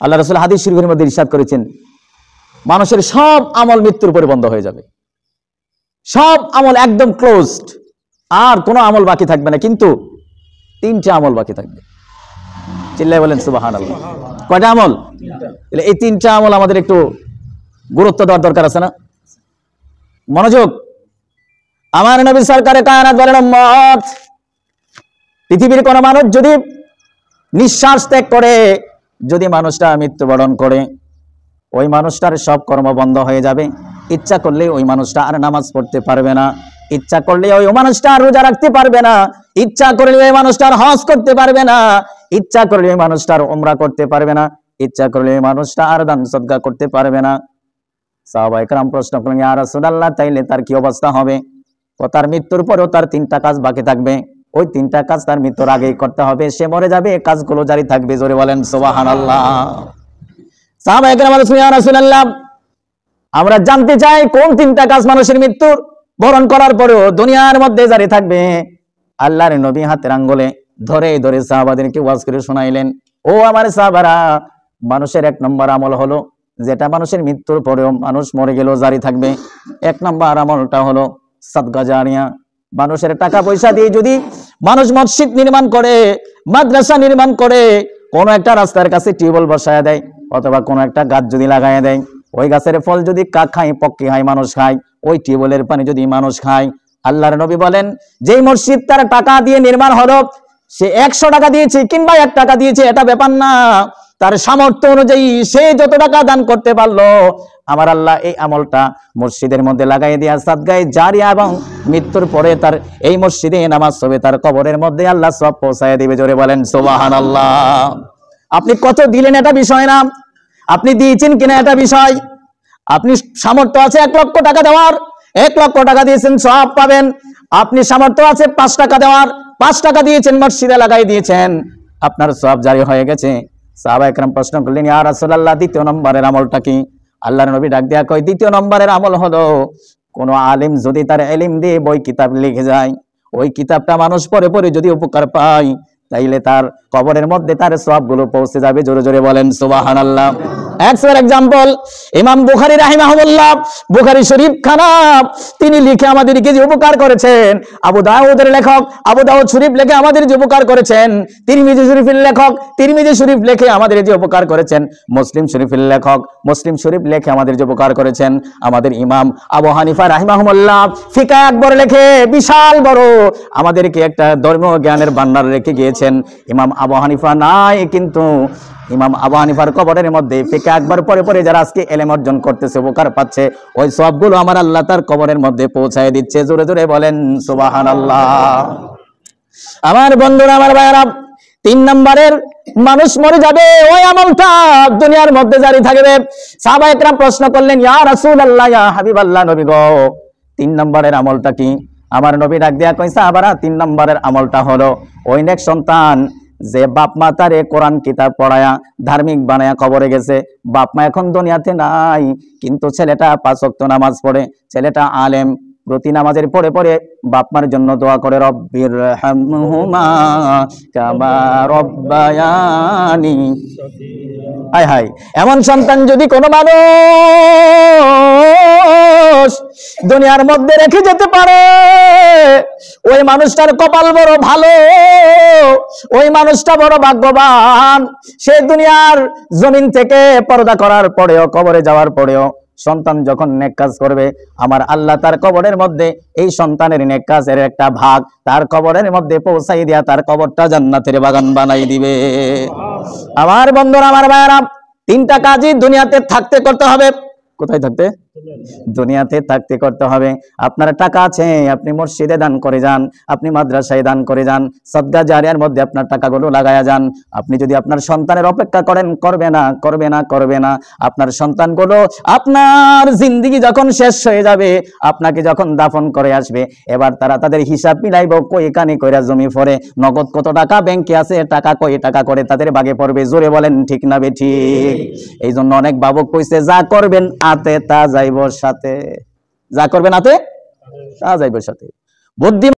আল্লাহ রাসূল হাদিস শরীফের মধ্যে ইরশাদ করেছেন, মানুষের সব আমল মৃত্যুর পরে বন্ধ হয়ে যাবে, সব আমল একদম ক্লোজড, আর কোনো আমল বাকি থাকবে না, কিন্তু 3টে আমল বাকি থাকবে। চিল্লায় বলেন সুবহানাল্লাহ। কয়টা আমল? এই 3টে আমল আমাদের একটু গুরুত্ব দেওয়ার দরকার আছে না? মনোযোগ। আমার নবী সরকারে কায়নাত বলেন, উম্মত, পৃথিবীর কোন মানুষ যদি নিঃশ্বাস ত্যাগ করে, যদি মানুষটা মৃত্যুবরণ করে, ওই মানুষটার সব কর্ম বন্ধ হয়ে যাবে। ইচ্ছা করলে ওই মানুষটা আর নামাজ পড়তে পারবে না, ইচ্ছা করলে ওই মানুষটা আর রোজা রাখতে পারবে না, ইচ্ছা করলে ওই মানুষটার হজ করতে পারবে না, ইচ্ছা করলে ওই মানুষটার উমরা করতে পারবে না, ইচ্ছা করলে ওই মানুষটা আর দান সদকা করতে পারবে না। সাহাবায়ে কেরাম প্রশ্ন করলেন, ইয়া রাসূলুল্লাহ, তাইলে তার কি অবস্থা হবে? ও তার মৃত্যুর পরেও তার 3টা কাজ বাকি থাকবে, ওই 3টা কাজ তার মৃত্যুর আগেই করতে হবে, সে মরে যাবে, এই কাজগুলো জারি থাকবে। জোরে বলেন সুবহানাল্লাহ। সাহাবায়ে কেরাম বলেন, ইয়া রাসূলুল্লাহ, আমরা জানতে চাই কোন 3টা কাজ মানুষের মৃত্যুর বরণ করার পরেও দুনিয়ার মধ্যে জারি থাকবে। আল্লাহর নবী হাতের আঙ্গুলে ধরে ধরে সাহাবাদেরকে ওয়াজ করে শোনাইলেন, ও আমার সাহাবারা, মানুষের 1 নম্বর আমল হলো, যেটা মানুষের মৃত্যুর পরেও মানুষ মরে গেলেও জারি থাকবে। 1 নম্বর আমলটা হলো সাদকা জারিয়া। মানুষের টাকা পয়সা দিয়ে যদি মানুষ মসজিদ নির্মাণ করে, মাদ্রাসা নির্মাণ করে, কোন একটা রাস্তার কাছে টিউবওয়েল বসায় দেয়, অথবা কোন একটা গাছ যদি লাগায় দেয়, ওই গাছের ফল যদি কাক খায়, পক্ষী খায়, মানুষ খায়, ওই টিউবওয়েলের পানি যদি মানুষ খায়, আল্লাহর নবী বলেন, যেই মসজিদ তার টাকা দিয়ে নির্মাণ হলো, সে 100 টাকা দিয়েছে কিংবা 1 টাকা দিয়েছে, এটা ব্যাপার না, তার সামর্থ্য অনুযায়ী সে যত টাকা দান করতে পারলো, আমার আল্লাহ এই আমলটা মসজিদের মধ্যে লাগাই দিয়া সাদগায়ে জারিয়া, এবং মৃত্যুর পরে তার এই মসজিদে নামাজ হবে, তার কবরের মধ্যে আল্লাহ সব পৌঁছায় দিবে। জোরে বলেন সুবহানাল্লাহ। আপনি কত দিলেন এটা বিষয় না, আপনি দিয়েছেন কিনা এটা বিষয়। আপনি সামর্থ্য আছে 1 লক্ষ টাকা দেওয়ার, 1 লক্ষ টাকা দিয়েছেন, সব পাবেন। আপনি সামর্থ্য আছে 5 টাকা দেওয়ার, 5 টাকা দিয়েছেন, মসজিদে লাগাই দিয়েছেন, আপনার সব জারি হয়ে গেছে। সাহাবায়ে কেরাম প্রশ্ন করলেন, ইয়া রাসূলুল্লাহ, 2য় নম্বরের আমলটা কি? আল্লাহর নবী ডাক দেয়া কয়, 2য় নম্বরের আমল হলো, কোন আলেম যদি তার ইলম দিয়ে বই কিতাব লিখে যায়, ওই কিতাবটা মানুষ পড়ে পড়ে যদি উপকার পায়, তাইলে তার কবরের মধ্যে তার সওয়াবগুলো পৌঁছে যাবে। জোরে জোরে বলেন সুবহানাল্লাহ। এক্সাম্পল, ইমাম বুখারী রাহিমাহুল্লাহ, বুখারী শরীফ খানা তিনি লিখে আমাদেরকে যে উপকার করেছেন, আবু দাউদের লেখক আবু দাউদ শরীফ লিখে আমাদের যে উপকার করেছেন, তিরমিজি শরীফের লেখক তিরমিজি শরীফ লিখে আমাদের যে উপকার করেছেন, মুসলিম শরীফের লেখক মুসলিম শরীফ লিখে আমাদের যে উপকার করেছেন, আমাদের ইমাম আবু হানিফা রাহিমাহুল্লাহ ফিকাহ আকবর লিখে বিশাল বড় আমাদেরকে একটা ধর্মীয় জ্ঞানের ভান্ডার রেখে গিয়েছেন। ইমাম আবু হানিফা নাই, কিন্তু ইমাম আবু হানিফার কবরের মধ্যে ফিকাহ আকবর পরে পরে যারা আজকে ইলম অর্জন করতেছে, উপকার পাচ্ছে, ওই সবগুলো আমার আল্লাহ তার কবরের মধ্যে পৌঁছায় দিচ্ছে। জোরে জোরে বলেন সুবহানাল্লাহ। আমার বন্ধুরা, আমার ভাইরা, 3 নম্বরের মানুষ মরে যাবে, ওই আমলটা দুনিয়ার মধ্যে জারি থাকবে। সাহাবায়ে কেরাম প্রশ্ন করলেন, ইয়া রাসূলুল্লাহ, ইয়া হাবিবাল্লাহ, নবী গো, 3 নম্বরের আমলটা কি? আমার নবী ডাক দেয়া কই, সাহাবারা, 3 নম্বরের আমলটা হলো, ওই নেক সন্তান যে বাপ মা তারে কোরআন কিতাব পড়ায়া ধার্মিক বানায়া কবরে গেছে, বাপ মা এখন দুনিয়াতে নাই, কিন্তু ছেলেটা 5 ওয়াক্ত নামাজ পড়ে, ছেলেটা আলেম, প্রতি নামাজের পরে পরে বাপ মার জন্য দোয়া করে, রব্বির হামহুমা কামা রব্বায়ানি। হায় হায়, এমন সন্তান যদি কোনো মানুষ দুনিয়ার মধ্যে রেখে যেতে পারে, ওই মানুষটার কপাল বড় ভালো, ওই মানুষটা বড় ভাগ্যবান। সে দুনিয়ার জমিন থেকে পর্দা করার পরেও, কবরে যাওয়ার পরেও সন্তান যখন নেক কাজ করবে, আমার আল্লাহ তার কবরের মধ্যে এই সন্তানের নেক কাজের একটা ভাগ তার কবরের মধ্যে পৌঁছাই দিয়া তার কবরটা জান্নাতের বাগান বানাই দিবে। আমার বন্ধুরা, আমার ভাইরা, 3টা কাজই দুনিয়াতে থাকতে করতে হবে। কোথায় থাকতে? দুনিয়াতে থাকতে করতে হবে। আপনার টাকা আছে, আপনি মসজিদে দান করে যান, আপনি মাদ্রাসায় দান করে যান, সদকা জারিয়ার মধ্যে আপনার টাকাগুলো লাগায়া যান। আপনি যদি আপনার সন্তানের অপেক্ষা করেন, করবে না, আপনার সন্তানগুলো আপনার জিন্দেগি যখন শেষ হয়ে যাবে, আপনাকে যখন দাফন করে আসবে, এবার তারা তাদের হিসাব মিলাইব, কই কানি কইরা জমি পড়ে, নগদ কত টাকা ব্যাংকে আছে, টাকা কই টাকা করে তাদের ভাগে পড়বে। জোরে বলেন ঠিক না বেঠিক? এই জন্য অনেক বাবক কইছে, যা করবেন আতে তা যাইব সাথে, যা করবেন আতে তা যাইব সাথে। বুদ্ধি